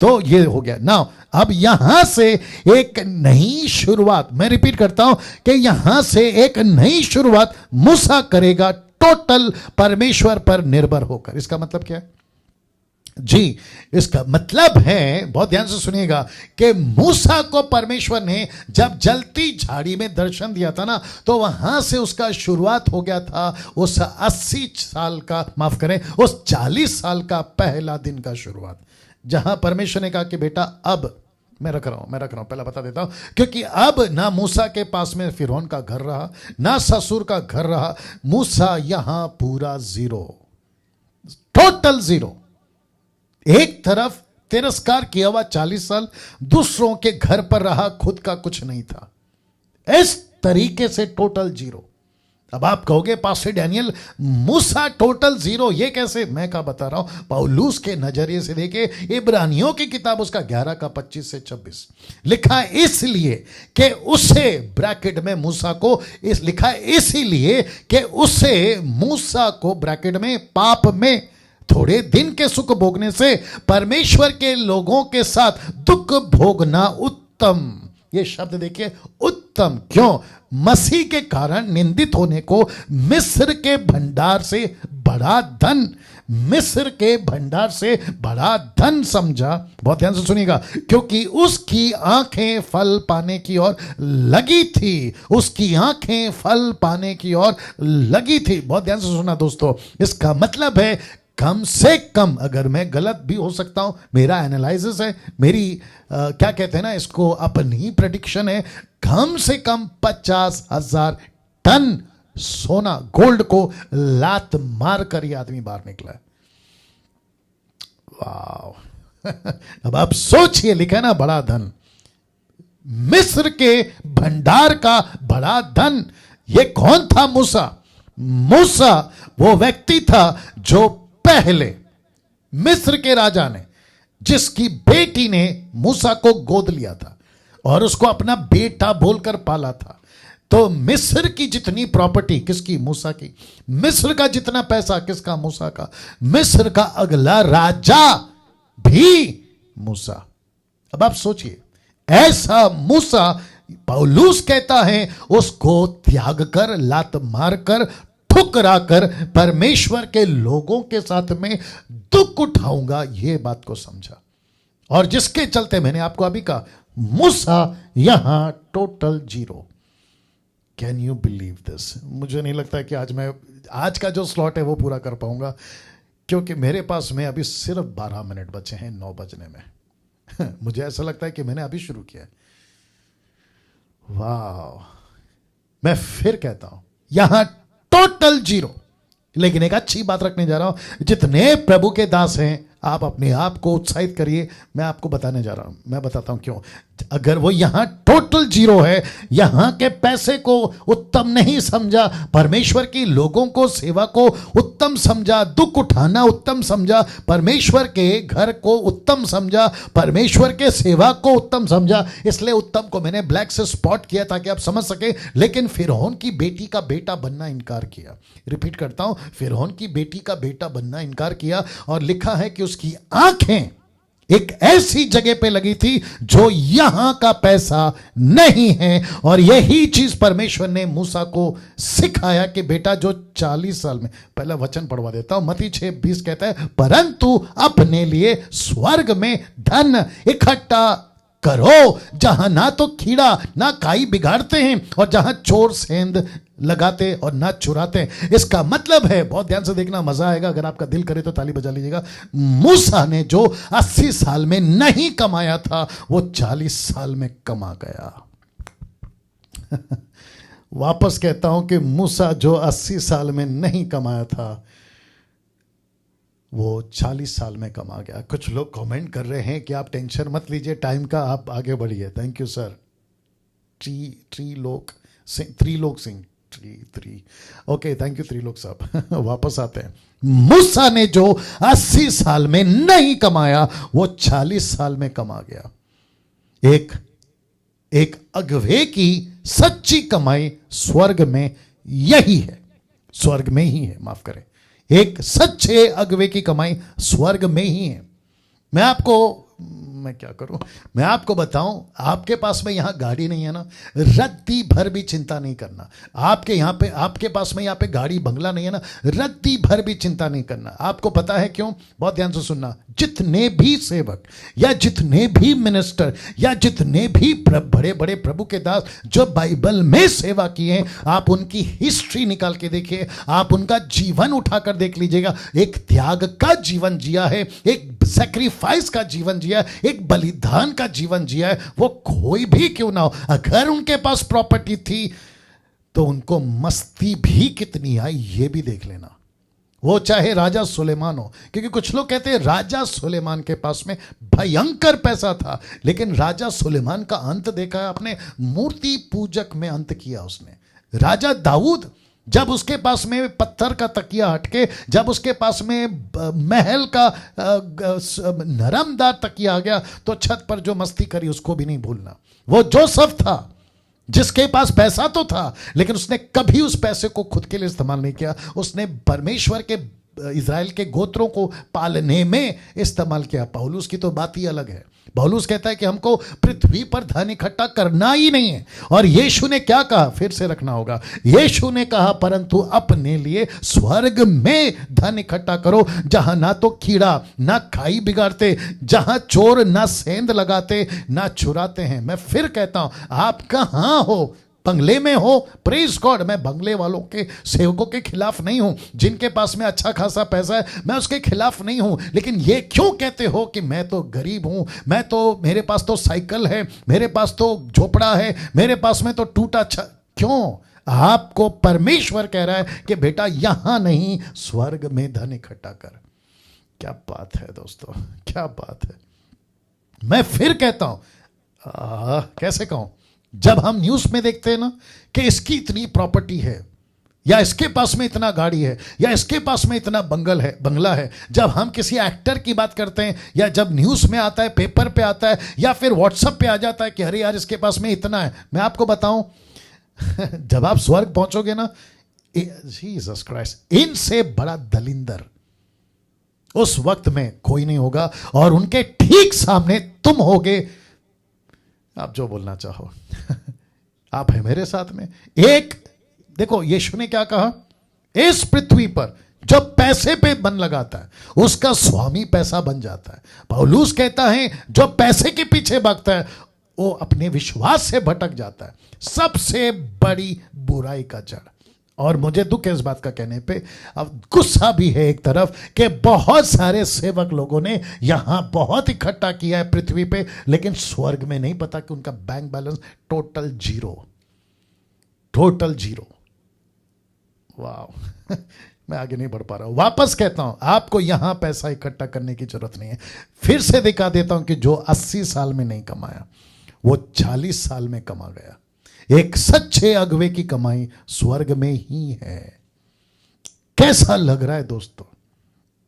तो ये हो गया ना। अब यहां से एक नई शुरुआत, मैं रिपीट करता हूं कि यहां से एक नई शुरुआत मूसा करेगा, टोटल परमेश्वर पर निर्भर होकर। इसका मतलब क्या है जी? इसका मतलब है, बहुत ध्यान से सुनिएगा, कि मूसा को परमेश्वर ने जब जलती झाड़ी में दर्शन दिया था ना, तो वहां से उसका शुरुआत हो गया था उस 80 साल का, माफ करें, उस 40 साल का पहला दिन का शुरुआत, जहां परमेश्वर ने कहा कि बेटा अब मैं रख रहा हूं, पहला बता देता हूं, क्योंकि अब ना मूसा के पास में फिरौन का घर रहा, ना ससुर का घर रहा। मूसा यहां पूरा जीरो, टोटल जीरो। एक तरफ तिरस्कार किया हुआ 40 साल, दूसरों के घर पर रहा, खुद का कुछ नहीं था। इस तरीके से टोटल जीरो। अब आप कहोगे पास्टर डैनियल, मूसा टोटल जीरो, ये कैसे? मैं क्या बता रहा हूं, पौलुस के नजरिए से देखे, इब्रानियों की किताब उसका 11 का 25 से 26 लिखा, इसलिए कि उसे, ब्रैकेट में मूसा को, इस लिखा इसीलिए कि उसे, मूसा को ब्रैकेट में, पाप में थोड़े दिन के सुख भोगने से परमेश्वर के लोगों के साथ दुख भोगना उत्तम। ये शब्द देखिए, उत्तम। क्यों? मसीह के कारण निंदित होने को मिस्र के भंडार से बड़ा धन, मिस्र के भंडार से बड़ा धन समझा। बहुत ध्यान से सुनिएगा, क्योंकि उसकी आंखें फल पाने की ओर लगी थी, उसकी आंखें फल पाने की ओर लगी थी। बहुत ध्यान से सुना दोस्तों, इसका मतलब है कम से कम, अगर मैं गलत भी हो सकता हूं, मेरा एनालिसिस है, मेरी क्या कहते हैं ना इसको, अपनी प्रेडिक्शन है, कम से कम 50,000 टन सोना, गोल्ड को लात मार कर ये आदमी बाहर निकला है। वाह अब आप सोचिए, लिखा ना बड़ा धन, मिस्र के भंडार का बड़ा धन। ये कौन था? मूसा। मूसा वो व्यक्ति था जो पहले मिस्र के राजा ने, जिसकी बेटी ने मूसा को गोद लिया था और उसको अपना बेटा बोलकर पाला था। तो मिस्र की जितनी प्रॉपर्टी किसकी? मूसा की। मिस्र का जितना पैसा किसका? मूसा का। मिस्र का अगला राजा भी मूसा। अब आप सोचिए, ऐसा मूसा, पौलुस कहता है, उसको त्याग कर, लात मार कर, ठुकरा कर परमेश्वर के लोगों के साथ में दुख उठाऊंगा, ये बात को समझा। और जिसके चलते मैंने आपको अभी कहा, मूसा यहां total zero. Can you believe this? मुझे नहीं लगता कि आज का जो स्लॉट है वो पूरा कर पाऊंगा, क्योंकि मेरे पास में अभी सिर्फ 12 मिनट बचे हैं 9 बजने में। मुझे ऐसा लगता है कि मैंने अभी शुरू किया है। वाह, मैं फिर कहता हूं, यहां टोटल जीरो। लेकिन एक अच्छी बात रखने जा रहा हूं, जितने प्रभु के दास हैं, आप अपने आप को उत्साहित करिए। मैं आपको बताने जा रहा हूं, मैं बताता हूं क्यों। अगर वो यहां टोटल जीरो है, यहां के पैसे को उत्तम नहीं समझा, परमेश्वर की लोगों को, सेवा को उत्तम समझा, दुख उठाना उत्तम समझा, परमेश्वर के घर को उत्तम समझा, परमेश्वर के सेवा को उत्तम समझा, इसलिए उत्तम को मैंने ब्लैक से स्पॉट किया ताकि आप समझ सके। लेकिन फिरौन की बेटी का बेटा बनना इनकार किया। रिपीट करता हूं, फिरौन की बेटी का बेटा बनना इनकार किया। और लिखा है कि उसकी आंखें एक ऐसी जगह पे लगी थी जो यहां का पैसा नहीं है। और यही चीज परमेश्वर ने मूसा को सिखाया कि बेटा, जो 40 साल में, पहला वचन पढ़वा देता हूं, मत्ती 6:20 कहता है, परंतु अपने लिए स्वर्ग में धन इकट्ठा करो, जहां ना तो कीड़ा ना काई बिगाड़ते हैं और जहां चोर सेंध लगाते और ना चुराते हैं। इसका मतलब है, बहुत ध्यान से देखना, मजा आएगा, अगर आपका दिल करे तो ताली बजा लीजिएगा। मूसा ने जो 80 साल में नहीं कमाया था, वो 40 साल में कमा गया। वापस कहता हूं कि मूसा जो 80 साल में नहीं कमाया था, वो 40 साल में कमा गया। कुछ लोग कमेंट कर रहे हैं कि आप टेंशन मत लीजिए टाइम का, आप आगे बढ़िए। Thank you sir. Trilok Singh, okay, thank you Trilok साहब। वापस आते हैं, मूसा ने जो 80 साल में नहीं कमाया, वो 40 साल में कमा गया। एक अगवे की सच्ची कमाई स्वर्ग में यही है, स्वर्ग में ही है, माफ करें, एक सच्चे अगवे की कमाई स्वर्ग में ही है। मैं आपको मैं क्या करूं। मैं आपको बताऊं, आपके पास में यहाँ गाड़ी नहीं है ना, रत्ती भर भी चिंता नहीं करना। आपके पास में यहाँ पे गाड़ी बंगला नहीं है ना, रत्ती भर भी चिंता नहीं करना। आपको पता है क्यों? बहुत ध्यान से सुनना। जितने भी सेवक या जितने भी मिनिस्टर या जितने भी बड़े बड़े प्रभु के दास जो बाइबल में सेवा किए, आप उनकी हिस्ट्री निकाल के देखिए, आप उनका जीवन उठाकर देख लीजिएगा। एक त्याग का जीवन जिया है, एक सैक्रिफाइस का जीवन जिया है, एक बलिदान का जीवन जिया है। वो कोई भी क्यों ना हो, अगर उनके पास प्रॉपर्टी थी तो उनको मस्ती भी कितनी आई ये भी देख लेना। वो चाहे राजा सुलेमान हो, क्योंकि कुछ लोग कहते हैं राजा सुलेमान के पास में भयंकर पैसा था, लेकिन राजा सुलेमान का अंत देखा है आपने? मूर्ति पूजक में अंत किया उसने। राजा दाऊद, जब उसके पास में पत्थर का तकिया हटके, जब उसके पास में महल का नरमदार तकिया आ गया, तो छत पर जो मस्ती करी उसको भी नहीं भूलना। वो जोसेफ था जिसके पास पैसा तो था, लेकिन उसने कभी उस पैसे को खुद के लिए इस्तेमाल नहीं किया। उसने परमेश्वर के इज़राइल के गोत्रों को पालने में इस्तेमाल किया। पौलुस की तो बात ही अलग है। पौलुस कहता है कि हमको पृथ्वी पर धन इकट्ठा करना ही नहीं है। और यीशु ने क्या कहा? फिर से रखना होगा। यीशु ने कहा, परंतु अपने लिए स्वर्ग में धन इकट्ठा करो, जहां ना तो कीड़ा ना खाई बिगाड़ते, जहां चोर ना सेंध लगाते ना चुराते हैं। मैं फिर कहता हूं, आप कहां हो? बंगले में हो? Praise God. मैं बंगले वालों के सेवकों के खिलाफ नहीं हूं, जिनके पास में अच्छा खासा पैसा है, मैं उसके खिलाफ नहीं हूं। लेकिन ये क्यों कहते हो कि मैं तो गरीब हूं, मेरे पास तो साइकिल है, मेरे पास तो झोपड़ा है, मेरे पास में तो टूटा क्यों? आपको परमेश्वर कह रहा है कि बेटा यहां नहीं, स्वर्ग में धन इकट्ठा कर। क्या बात है दोस्तों, क्या बात है। मैं फिर कहता हूं, कैसे कहूं, जब हम न्यूज़ में देखते हैं ना कि इसकी इतनी प्रॉपर्टी है, या इसके पास में इतना गाड़ी है, या इसके पास में इतना बंगला है, जब हम किसी एक्टर की बात करते हैं, या जब न्यूज़ में आता है, पेपर पे आता है, या फिर व्हाट्सएप पे आ जाता है कि अरे यार इसके पास में इतना है, मैं आपको बताऊं जब आप स्वर्ग पहुंचोगे ना, जीसस क्राइस्ट, इनसे बड़ा दलिंदर उस वक्त में कोई नहीं होगा, और उनके ठीक सामने तुम होगे। आप जो बोलना चाहो आप है मेरे साथ में। एक देखो, यीशु ने क्या कहा? इस पृथ्वी पर जो पैसे पे मन लगाता है उसका स्वामी पैसा बन जाता है। पौलुस कहता है जो पैसे के पीछे भागता है वो अपने विश्वास से भटक जाता है। सबसे बड़ी बुराई का जड़। और मुझे दुख है इस बात का कहने पे, अब गुस्सा भी है एक तरफ कि बहुत सारे सेवक लोगों ने यहां बहुत इकट्ठा किया है पृथ्वी पे, लेकिन स्वर्ग में नहीं पता कि उनका बैंक बैलेंस टोटल जीरो। वाह मैं आगे नहीं बढ़ पा रहा हूं। वापस कहता हूं, आपको यहां पैसा इकट्ठा करने की जरूरत नहीं है। फिर से दिखा देता हूं कि जो 80 साल में नहीं कमाया वो 40 साल में कमा गया। एक सच्चे अगुवे की कमाई स्वर्ग में ही है। कैसा लग रहा है दोस्तों?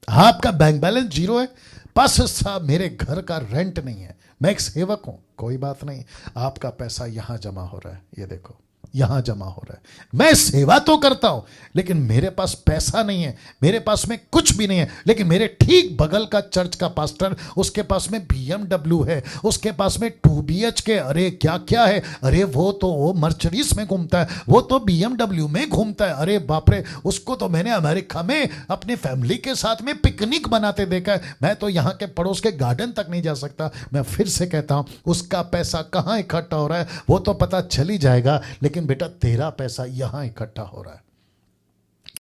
आपका बैंक बैलेंस जीरो है, पास साहब मेरे घर का रेंट नहीं है, मैं एक सेवक हूं, कोई बात नहीं, आपका पैसा यहां जमा हो रहा है। ये देखो यहां जमा हो रहा है। मैं सेवा तो करता हूं, लेकिन मेरे पास पैसा नहीं है, मेरे पास में कुछ भी नहीं है। लेकिन मेरे ठीक बगल का चर्च का पास्टर, उसके पास में BMW है, उसके पास में 2 BHK, अरे क्या क्या है, अरे वो मर्सिडीज में घूमता है, वो तो BMW में घूमता है। अरे बाप रे, उसको तो मैंने अमेरिका में अपने फैमिली के साथ में पिकनिक बनाते देखा है। मैं तो यहाँ के पड़ोस के गार्डन तक नहीं जा सकता। मैं फिर से कहता हूँ, उसका पैसा कहाँ इकट्ठा हो रहा है वो तो पता चल ही जाएगा, लेकिन बेटा तेरा पैसा यहां इकट्ठा हो रहा है।